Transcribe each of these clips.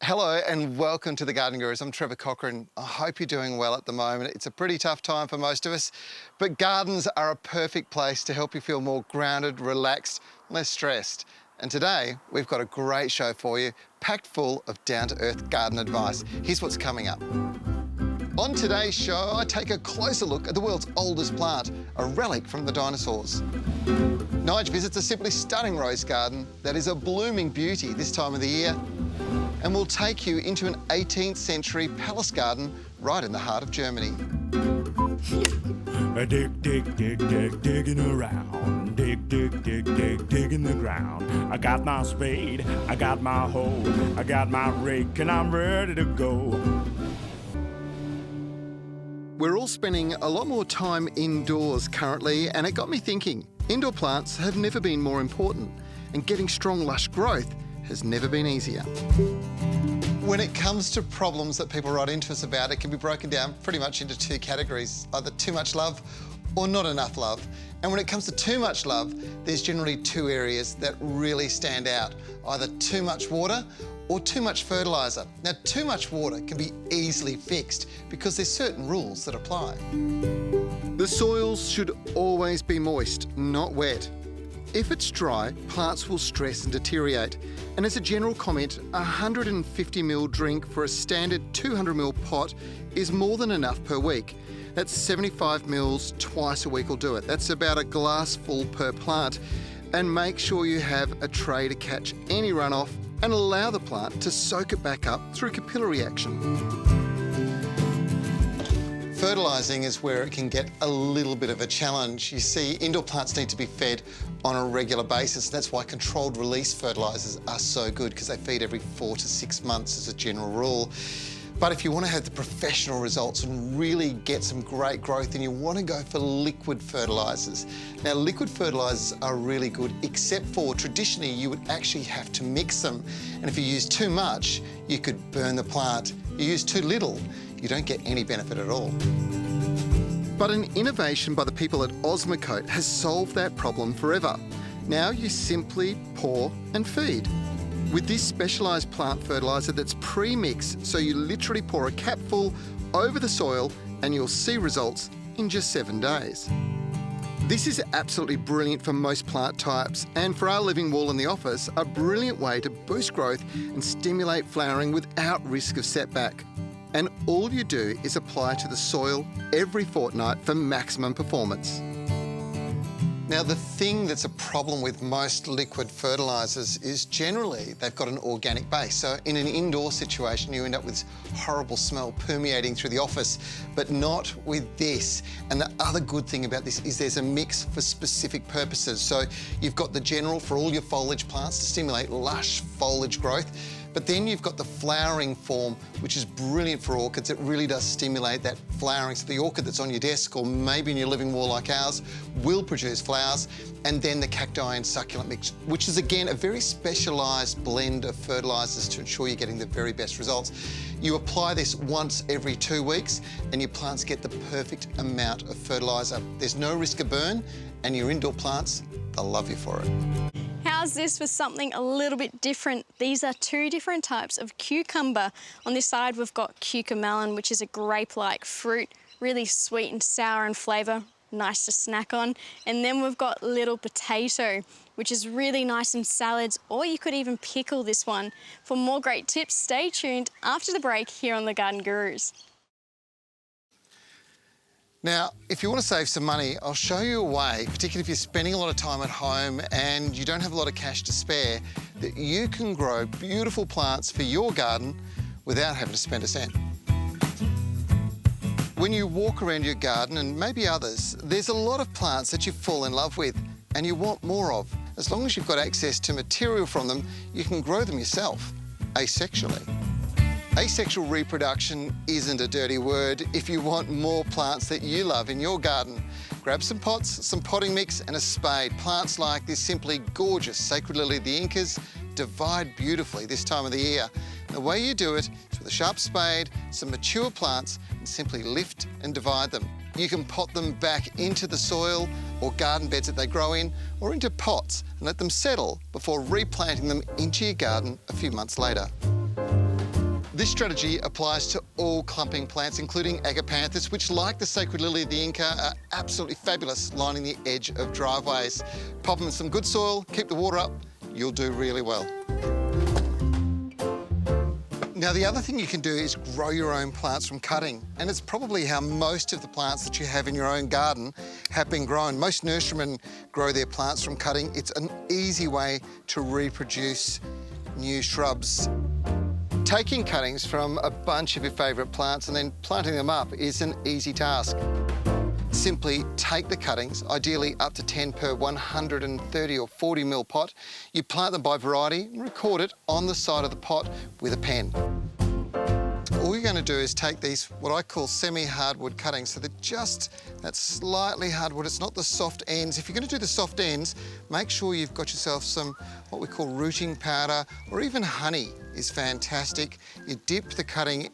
Hello and welcome to the Garden Gurus. I'm Trevor Cochran. I hope you're doing well at the moment. It's a pretty tough time for most of us, but gardens are a perfect place to help you feel more grounded, relaxed, less stressed. And today we've got a great show for you, packed full of down-to-earth garden advice. Here's what's coming up. On today's show, I take a closer look at the world's oldest plant, a relic from the dinosaurs. Nige visits a simply stunning rose garden that is a blooming beauty this time of the year. And we'll take you into an 18th century palace garden right in the heart of Germany. Digging around. Dig in the ground. I got my spade, I got my hoe, I got my rake, and I'm ready to go. We're all spending a lot more time indoors currently, and it got me thinking. Indoor plants have never been more important, and getting strong, lush growth has never been easier. When it comes to problems that people write into us about, it can be broken down pretty much into two categories, either too much love or not enough love. And when it comes to too much love, there's generally two areas that really stand out, either too much water or too much fertiliser. Now, too much water can be easily fixed because there's certain rules that apply. The soils should always be moist, not wet. If it's dry, plants will stress and deteriorate. And as a general comment, a 150ml drink for a standard 200ml pot is more than enough per week. That's 75 mils twice a week will do it. That's about a glass full per plant. And make sure you have a tray to catch any runoff and allow the plant to soak it back up through capillary action. Fertilising is where it can get a little bit of a challenge. You see, indoor plants need to be fed on a regular basis. That's why controlled release fertilisers are so good, because they feed every 4 to 6 months as a general rule. But if you want to have the professional results and really get some great growth, then you want to go for liquid fertilisers. Now, liquid fertilisers are really good, except for traditionally you would actually have to mix them. And if you use too much, you could burn the plant. You use too little, you don't get any benefit at all. But an innovation by the people at Osmocote has solved that problem forever. Now you simply pour and feed. With this specialised plant fertiliser that's pre-mixed, so you literally pour a capful over the soil and you'll see results in just 7 days. This is absolutely brilliant for most plant types, and for our living wall in the office, a brilliant way to boost growth and stimulate flowering without risk of setback. And all you do is apply to the soil every fortnight for maximum performance. Now, the thing that's a problem with most liquid fertilisers is generally they've got an organic base. So in an indoor situation, you end up with this horrible smell permeating through the office, but not with this. And the other good thing about this is there's a mix for specific purposes. So you've got the general for all your foliage plants to stimulate lush foliage growth. But then you've got the flowering form, which is brilliant for orchids. It really does stimulate that flowering. So the orchid that's on your desk or maybe in your living wall like ours will produce flowers. And then the cacti and succulent mix, which is again a very specialised blend of fertilisers to ensure you're getting the very best results. You apply this once every 2 weeks and your plants get the perfect amount of fertiliser. There's no risk of burn, and your indoor plants, they'll love you for it. How's this for something a little bit different? These are two different types of cucumber. On this side, we've got cucamelon, which is a grape-like fruit, really sweet and sour in flavour, nice to snack on. And then we've got little potato, which is really nice in salads, or you could even pickle this one. For more great tips, stay tuned after the break here on The Garden Gurus. Now, if you want to save some money, I'll show you a way, particularly if you're spending a lot of time at home and you don't have a lot of cash to spare, that you can grow beautiful plants for your garden without having to spend a cent. When you walk around your garden, and maybe others, there's a lot of plants that you fall in love with and you want more of. As long as you've got access to material from them, you can grow them yourself, asexually. Asexual reproduction isn't a dirty word if you want more plants that you love in your garden. Grab some pots, some potting mix and a spade. Plants like this simply gorgeous sacred lily of the Incas divide beautifully this time of the year. The way you do it is with a sharp spade, some mature plants, and simply lift and divide them. You can pot them back into the soil or garden beds that they grow in, or into pots and let them settle before replanting them into your garden a few months later. This strategy applies to all clumping plants, including agapanthus, which, like the sacred lily of the Inca, are absolutely fabulous lining the edge of driveways. Pop them in some good soil, keep the water up, you'll do really well. Now, the other thing you can do is grow your own plants from cutting, and it's probably how most of the plants that you have in your own garden have been grown. Most nurserymen grow their plants from cutting. It's an easy way to reproduce new shrubs. Taking cuttings from a bunch of your favourite plants and then planting them up is an easy task. Simply take the cuttings, ideally up to 10 per 130 or 40 ml pot. You plant them by variety and record it on the side of the pot with a pen. All you're going to do is take these, what I call semi-hardwood cuttings, so they're just that slightly hardwood. It's not the soft ends. If you're going to do the soft ends, make sure you've got yourself some what we call rooting powder, or even honey is fantastic. You dip the cutting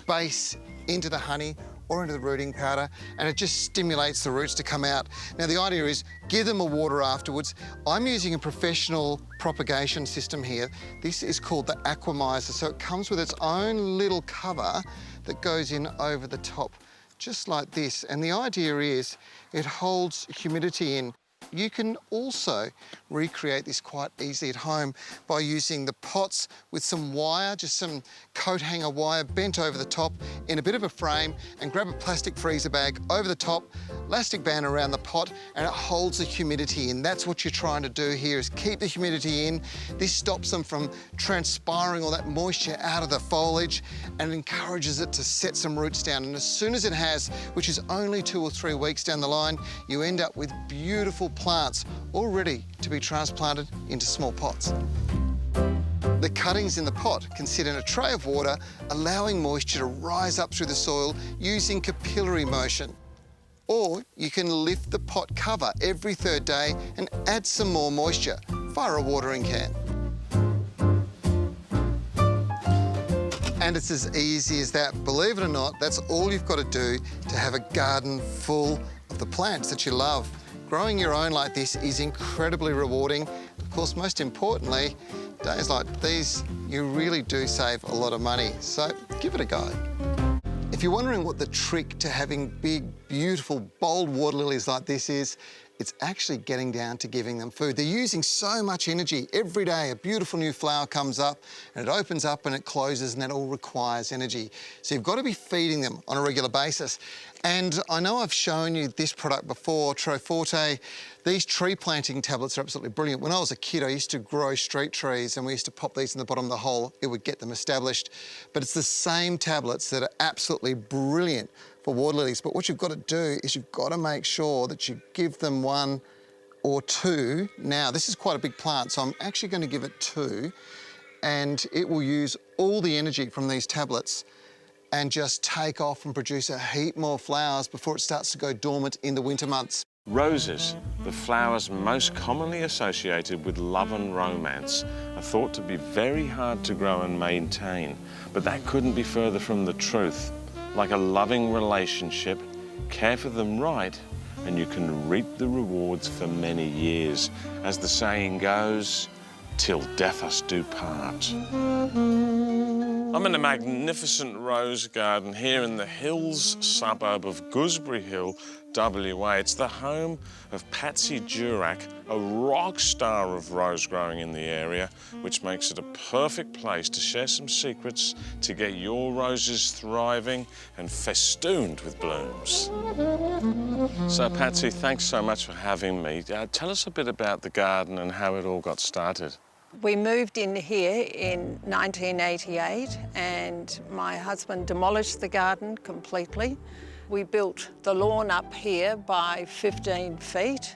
base into the honey or into the rooting powder, and it just stimulates the roots to come out. Now, the idea is give them a water afterwards. I'm using a professional propagation system here. This is called the aquamizer, so it comes with its own little cover that goes in over the top, just like this. And the idea is it holds humidity in. You can also recreate this quite easily at home by using the pots with some wire, just some coat hanger wire bent over the top in a bit of a frame, and grab a plastic freezer bag over the top, elastic band around the pot, and it holds the humidity in. That's what you're trying to do here, is keep the humidity in. This stops them from transpiring all that moisture out of the foliage and encourages it to set some roots down. And as soon as it has, which is only 2 or 3 weeks down the line, you end up with beautiful plants all ready to be transplanted into small pots. The cuttings in the pot can sit in a tray of water, allowing moisture to rise up through the soil using capillary motion. Or you can lift the pot cover every 3rd day and add some more moisture via a watering can. And it's as easy as that. Believe it or not, that's all you've got to do to have a garden full of the plants that you love. Growing your own like this is incredibly rewarding. Of course, most importantly, days like these, you really do save a lot of money. So give it a go. If you're wondering what the trick to having big, beautiful, bold water lilies like this is, it's actually getting down to giving them food. They're using so much energy. Every day a beautiful new flower comes up and it opens up and it closes, and that all requires energy. So you've got to be feeding them on a regular basis. And I know I've shown you this product before, Troforte. These tree planting tablets are absolutely brilliant. When I was a kid, I used to grow street trees and we used to pop these in the bottom of the hole. It would get them established. But it's the same tablets that are absolutely brilliant for water lilies. But what you've got to do is you've got to make sure that you give them 1 or 2. Now, this is quite a big plant, so I'm actually going to give it 2, and it will use all the energy from these tablets and just take off and produce a heap more flowers before it starts to go dormant in the winter months. Roses, the flowers most commonly associated with love and romance, are thought to be very hard to grow and maintain, but that couldn't be further from the truth. Like a loving relationship, care for them right, and you can reap the rewards for many years. As the saying goes, till death us do part. I'm in a magnificent rose garden here in the Hills suburb of Gooseberry Hill, WA. It's the home of Patsy Duroc, a rock star of rose growing in the area, which makes it a perfect place to share some secrets to get your roses thriving and festooned with blooms. So, Patsy, thanks so much for having me. Tell us a bit about the garden and how it all got started. We moved in here in 1988 and my husband demolished the garden completely. We built the lawn up here by 15 feet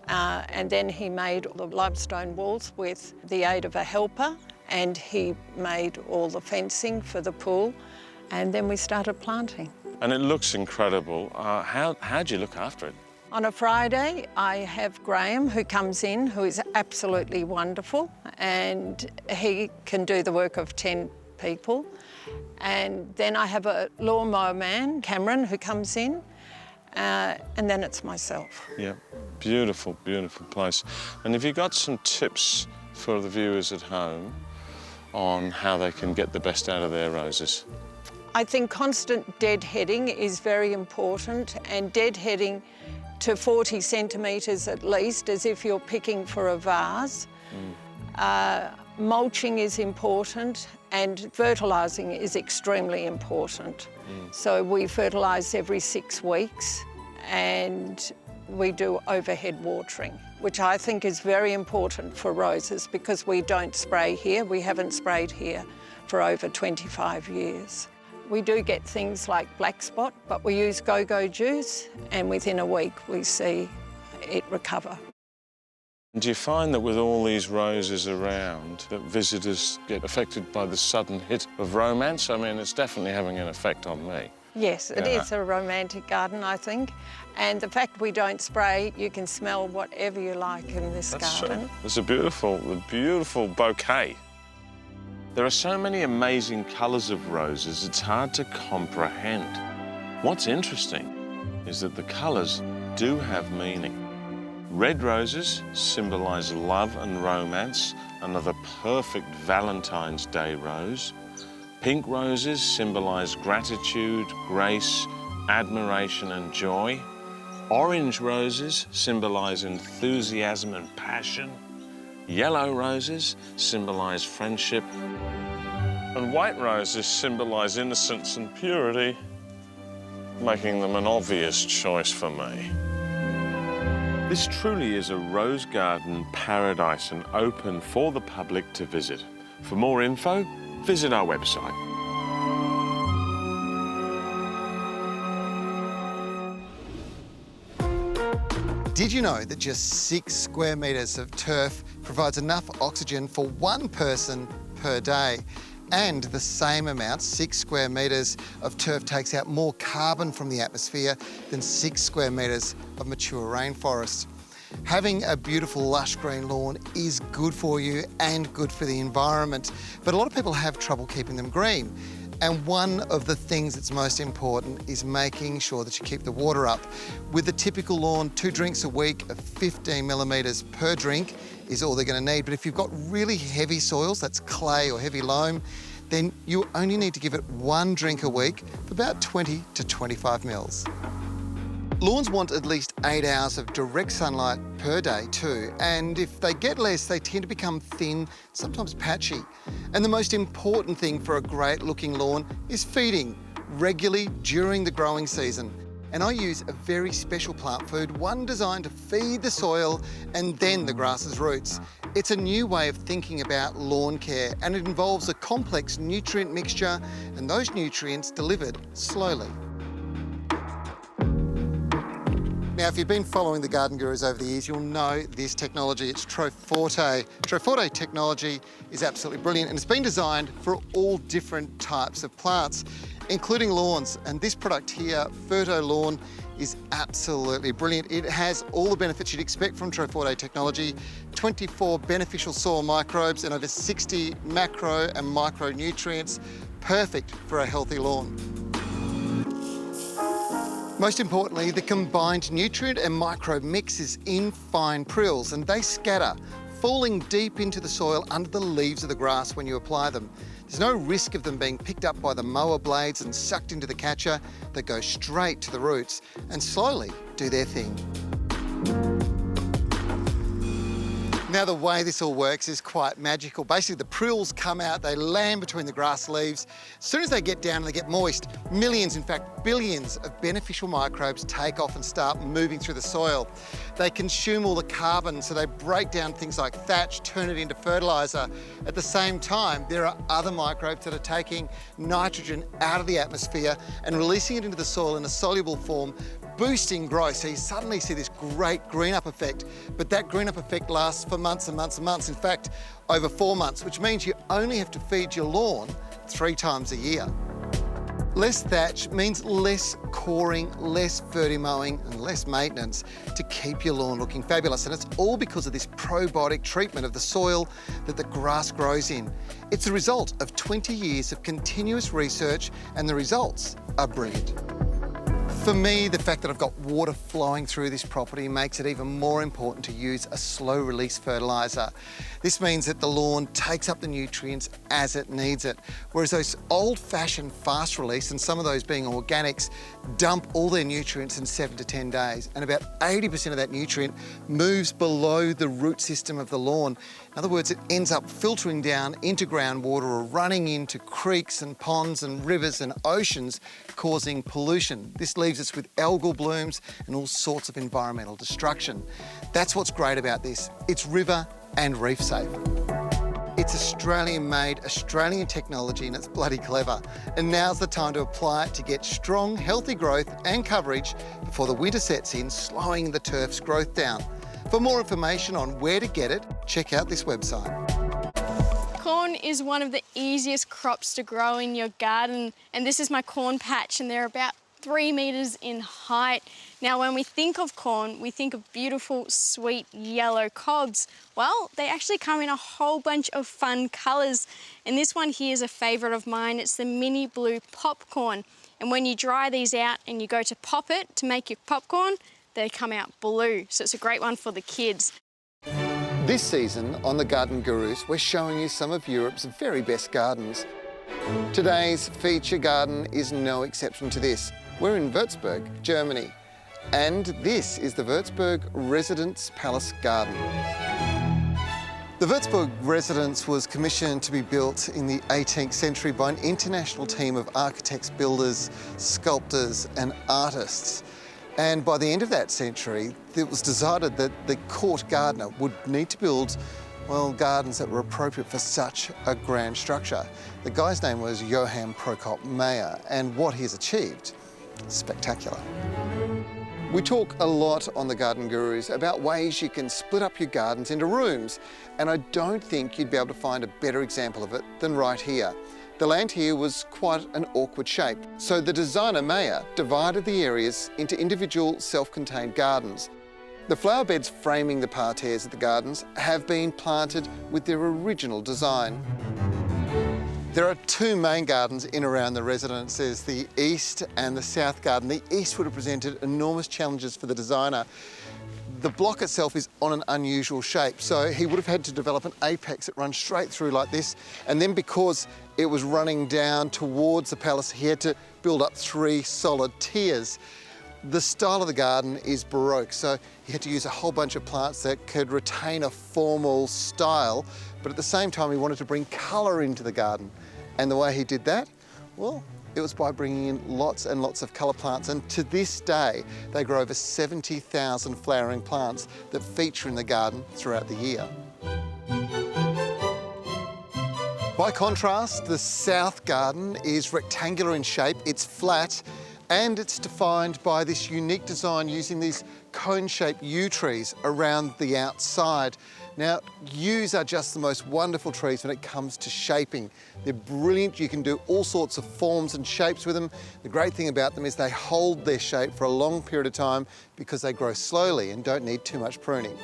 and then he made the limestone walls with the aid of a helper, and he made all the fencing for the pool, and then we started planting. And it looks incredible. How'd you look after it? On a Friday, I have Graham who comes in, who is absolutely wonderful, and he can do the work of 10 people. And then I have a lawnmower man, Cameron, who comes in, and then it's myself. Yeah, beautiful, beautiful place. And have you got some tips for the viewers at home on how they can get the best out of their roses? I think constant deadheading is very important, and deadheading to 40 centimetres at least, as if you're picking for a vase. Mulching is important, and fertilising is extremely important. So we fertilise every 6 weeks, and we do overhead watering, which I think is very important for roses because we don't spray here. We haven't sprayed here for over 25 years. We do get things like black spot, but we use go-go juice, and within a week we see it recover. Do you find that with all these roses around, that visitors get affected by the sudden hit of romance? I mean, it's definitely having an effect on me. Yes, it is a romantic garden, I think. And the fact we don't spray, you can smell whatever you like in this garden. True. It's a beautiful bouquet. There are so many amazing colours of roses, it's hard to comprehend. What's interesting is that the colours do have meaning. Red roses symbolise love and romance, another perfect Valentine's Day rose. Pink roses symbolise gratitude, grace, admiration and joy. Orange roses symbolise enthusiasm and passion. Yellow roses symbolise friendship. And white roses symbolise innocence and purity, making them an obvious choice for me. This truly is a rose garden paradise and open for the public to visit. For more info, visit our website. Did you know that just 6 square metres of turf provides enough oxygen for 1 person per day? And the same amount, 6 square metres of turf, takes out more carbon from the atmosphere than 6 square metres of mature rainforest. Having a beautiful lush green lawn is good for you and good for the environment, but a lot of people have trouble keeping them green. And one of the things that's most important is making sure that you keep the water up. With a typical lawn, 2 drinks a week of 15 millimetres per drink is all they're going to need. But if you've got really heavy soils, that's clay or heavy loam, then you only need to give it 1 drink a week for about 20 to 25 mils. Lawns want at least 8 hours of direct sunlight per day too, and if they get less, they tend to become thin, sometimes patchy. And the most important thing for a great looking lawn is feeding regularly during the growing season. And I use a very special plant food, one designed to feed the soil and then the grass's roots. It's a new way of thinking about lawn care, and it involves a complex nutrient mixture, and those nutrients delivered slowly. Now, if you've been following the Garden Gurus over the years, you'll know this technology. It's Troforte. Troforte technology is absolutely brilliant, and it's been designed for all different types of plants, including lawns. And this product here, Ferto Lawn, is absolutely brilliant. It has all the benefits you'd expect from Troforte technology, 24 beneficial soil microbes and over 60 macro and micronutrients, perfect for a healthy lawn. Most importantly, the combined nutrient and microbe mix is in fine prills, and they scatter, falling deep into the soil under the leaves of the grass when you apply them. There's no risk of them being picked up by the mower blades and sucked into the catcher. They go straight to the roots and slowly do their thing. Now, the way this all works is quite magical. Basically, the prills come out, they land between the grass leaves. As soon as they get down and they get moist, millions, in fact billions of beneficial microbes take off and start moving through the soil. They consume all the carbon, so they break down things like thatch, turn it into fertiliser. At the same time, there are other microbes that are taking nitrogen out of the atmosphere and releasing it into the soil in a soluble form, boosting growth. So you suddenly see this great green up effect, but that green up effect lasts for months and months and months. In fact, over 4 months, which means you only have to feed your lawn 3 times a year. Less thatch means less coring, less ferti-mowing and less maintenance to keep your lawn looking fabulous. And it's all because of this probiotic treatment of the soil that the grass grows in. It's a result of 20 years of continuous research, and the results are brilliant. For me, the fact that I've got water flowing through this property makes it even more important to use a slow release fertiliser. This means that the lawn takes up the nutrients as it needs it, whereas those old-fashioned fast release, and some of those being organics, dump all their nutrients in 7 to 10 days, and about 80% of that nutrient moves below the root system of the lawn. In other words, it ends up filtering down into groundwater or running into creeks and ponds and rivers and oceans, causing pollution. This leaves us with algal blooms and all sorts of environmental destruction. That's what's great about this. It's river and reef safe. It's Australian-made, Australian technology, and it's bloody clever. And now's the time to apply it to get strong, healthy growth and coverage before the winter sets in, slowing the turf's growth down. For more information on where to get it, check out this website. Corn is one of the easiest crops to grow in your garden, and this is my corn patch, and they're about 3 metres in height. Now, when we think of corn, we think of beautiful, sweet, yellow cobs. Well, they actually come in a whole bunch of fun colours, and this one here is a favourite of mine. It's the mini blue popcorn, and when you dry these out and you go to pop it to make your popcorn, they come out blue, so it's a great one for the kids. This season on The Garden Gurus, we're showing you some of Europe's very best gardens. Today's feature garden is no exception to this. We're in Würzburg, Germany, and this is the Würzburg Residence Palace Garden. The Würzburg Residence was commissioned to be built in the 18th century by an international team of architects, builders, sculptors and artists. And by the end of that century, it was decided that the court gardener would need to build, well, gardens that were appropriate for such a grand structure. The guy's name was Johann Prokop Mayer, and what he's achieved, spectacular. We talk a lot on The Garden Gurus about ways you can split up your gardens into rooms, and I don't think you'd be able to find a better example of it than right here. The land here was quite an awkward shape, so the designer Mayer divided the areas into individual self-contained gardens. The flower beds framing the parterres of the gardens have been planted with their original design. There are 2 main gardens in around the residence. There's the east and the south garden. The east would have presented enormous challenges for the designer. The block itself is on an unusual shape, so he would have had to develop an apex that runs straight through like this, and then because it was running down towards the palace, he had to build up 3 solid tiers. The style of the garden is Baroque, so he had to use a whole bunch of plants that could retain a formal style, but at the same time he wanted to bring colour into the garden. And the way he did that, well, it was by bringing in lots and lots of colour plants, and to this day they grow over 70,000 flowering plants that feature in the garden throughout the year. By contrast, the south garden is rectangular in shape, it's flat, and it's defined by this unique design using these cone-shaped yew trees around the outside. Now, yews are just the most wonderful trees when it comes to shaping. They're brilliant, you can do all sorts of forms and shapes with them. The great thing about them is they hold their shape for a long period of time because they grow slowly and don't need too much pruning.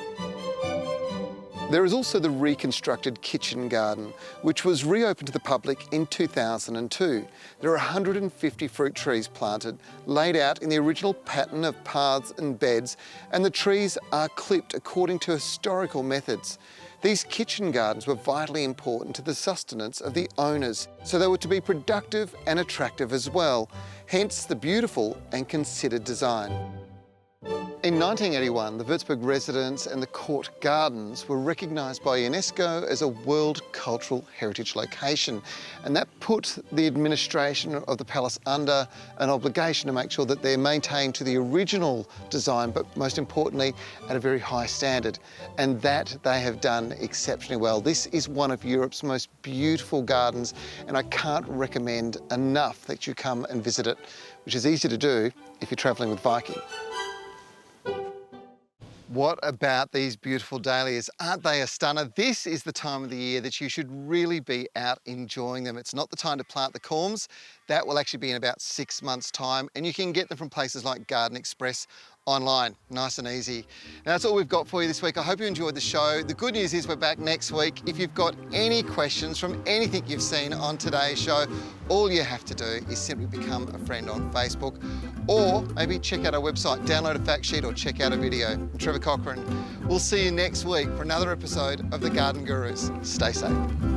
There is also the reconstructed kitchen garden, which was reopened to the public in 2002. There are 150 fruit trees planted, laid out in the original pattern of paths and beds, and the trees are clipped according to historical methods. These kitchen gardens were vitally important to the sustenance of the owners, so they were to be productive and attractive as well, hence the beautiful and considered design. In 1981, the Würzburg Residence and the Court Gardens were recognised by UNESCO as a World Cultural Heritage Location, and that put the administration of the palace under an obligation to make sure that they're maintained to the original design, but most importantly, at a very high standard, and that they have done exceptionally well. This is one of Europe's most beautiful gardens, and I can't recommend enough that you come and visit it, which is easy to do if you're travelling with Viking. What about these beautiful dahlias? Aren't they a stunner? This is the time of the year that you should really be out enjoying them. It's not the time to plant the corms. That will actually be in about 6 months' time, and you can get them from places like Garden Express online, nice and easy. Now that's all we've got for you this week. I hope you enjoyed the show. The good news is we're back next week. If you've got any questions from anything you've seen on today's show, all you have to do is simply become a friend on Facebook, or maybe check out our website, download a fact sheet, or check out a video. I'm Trevor Cochran. We'll see you next week for another episode of The Garden Gurus. Stay safe.